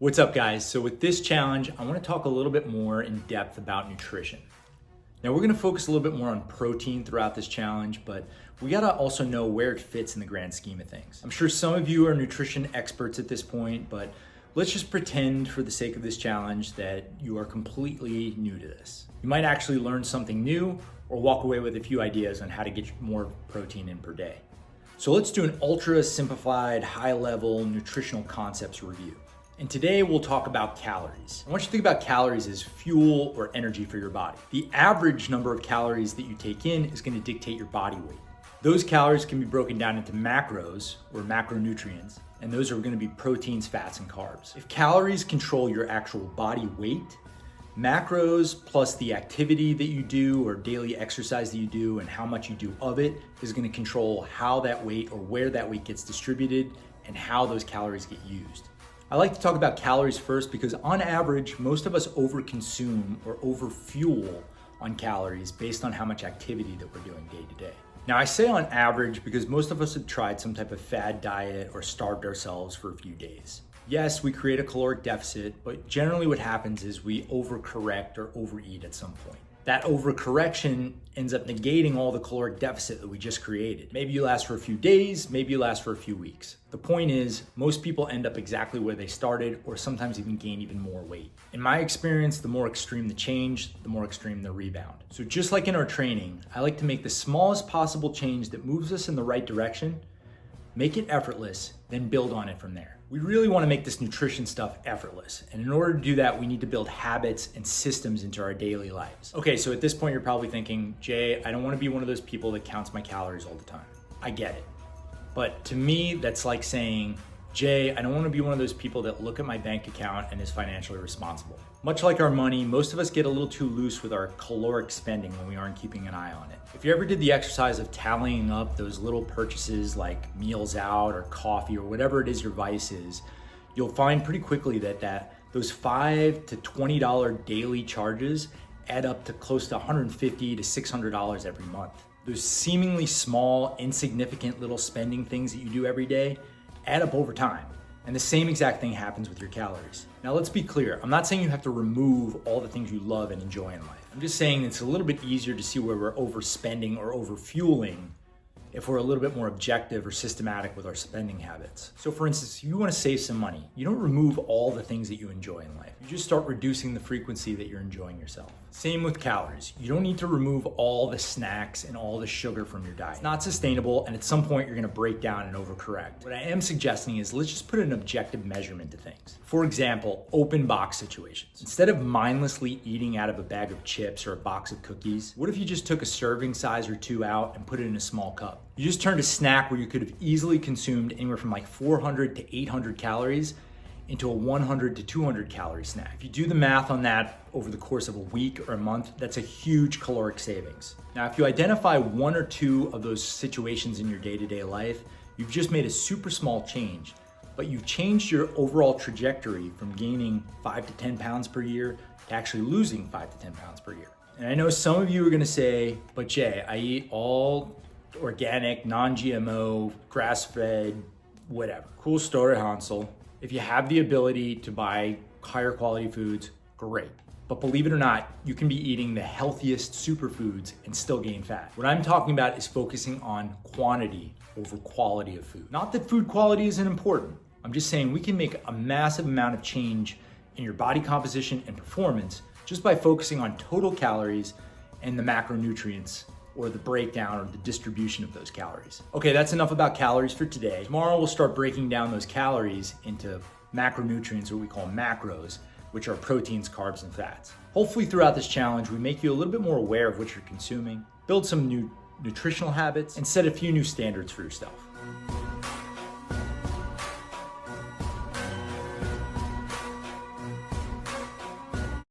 What's up, guys? So with this challenge, I want to talk a little bit more in depth about nutrition. Now we're going to focus a little bit more on protein throughout this challenge, but we got to also know where it fits in the grand scheme of things. I'm sure some of you are nutrition experts at this point, but let's just pretend for the sake of this challenge that you are completely new to this. You might actually learn something new or walk away with a few ideas on how to get more protein in per day. So let's do an ultra simplified, high-level nutritional concepts review. And today we'll talk about calories. I want you to think about calories as fuel or energy for your body. The average number of calories that you take in is going to dictate your body weight. Those calories can be broken down into macros or macronutrients, and those are going to be proteins, fats, and carbs. If calories control your actual body weight, macros plus the activity that you do or daily exercise that you do and how much you do of it is going to control how that weight or where that weight gets distributed and how those calories get used. I like to talk about calories first because on average, most of us overconsume or overfuel on calories based on how much activity that we're doing day to day. Now I say on average because most of us have tried some type of fad diet or starved ourselves for a few days. Yes, we create a caloric deficit, but generally what happens is we overcorrect or overeat at some point. That overcorrection ends up negating all the caloric deficit that we just created. Maybe you last for a few days, maybe you last for a few weeks. The point is, most people end up exactly where they started or sometimes even gain even more weight. In my experience, the more extreme the change, the more extreme the rebound. So just like in our training, I like to make the smallest possible change that moves us in the right direction, make it effortless, then build on it from there. We really want to make this nutrition stuff effortless. And in order to do that, we need to build habits and systems into our daily lives. Okay, so at this point, you're probably thinking, Jay, I don't want to be one of those people that counts my calories all the time. I get it. But to me, that's like saying, Jay, I don't want to be one of those people that look at my bank account and is financially responsible. Much like our money, most of us get a little too loose with our caloric spending when we aren't keeping an eye on it. If you ever did the exercise of tallying up those little purchases like meals out or coffee or whatever it is your vice is, you'll find pretty quickly that those $5 to $20 daily charges add up to close to $150 to $600 every month. Those seemingly small, insignificant little spending things that you do every day add up over time. And the same exact thing happens with your calories. Now let's be clear, I'm not saying you have to remove all the things you love and enjoy in life. I'm just saying it's a little bit easier to see where we're overspending or overfueling if we're a little bit more objective or systematic with our spending habits. So for instance, if you want to save some money, you don't remove all the things that you enjoy in life. You just start reducing the frequency that you're enjoying yourself. Same with calories. You don't need to remove all the snacks and all the sugar from your diet. It's not sustainable, and at some point you're going to break down and overcorrect. What I am suggesting is let's just put an objective measurement to things. For example, open box situations. Instead of mindlessly eating out of a bag of chips or a box of cookies, what if you just took a serving size or two out and put it in a small cup? You just turned a snack where you could have easily consumed anywhere from like 400 to 800 calories into a 100 to 200 calorie snack. If you do the math on that over the course of a week or a month, that's a huge caloric savings. Now, if you identify one or two of those situations in your day-to-day life, you've just made a super small change, but you've changed your overall trajectory from gaining 5 to 10 pounds per year to actually losing 5 to 10 pounds per year. And I know some of you are gonna say, but Jay, I eat all organic, non-GMO, grass-fed, whatever. Cool story, Hansel. If you have the ability to buy higher quality foods, great. But believe it or not, you can be eating the healthiest superfoods and still gain fat. What I'm talking about is focusing on quantity over quality of food. Not that food quality isn't important. I'm just saying we can make a massive amount of change in your body composition and performance just by focusing on total calories and the macronutrients or the breakdown or the distribution of those calories. Okay, that's enough about calories for today. Tomorrow we'll start breaking down those calories into macronutrients, what we call macros, which are proteins, carbs, and fats. Hopefully throughout this challenge, we make you a little bit more aware of what you're consuming, build some new nutritional habits, and set a few new standards for yourself.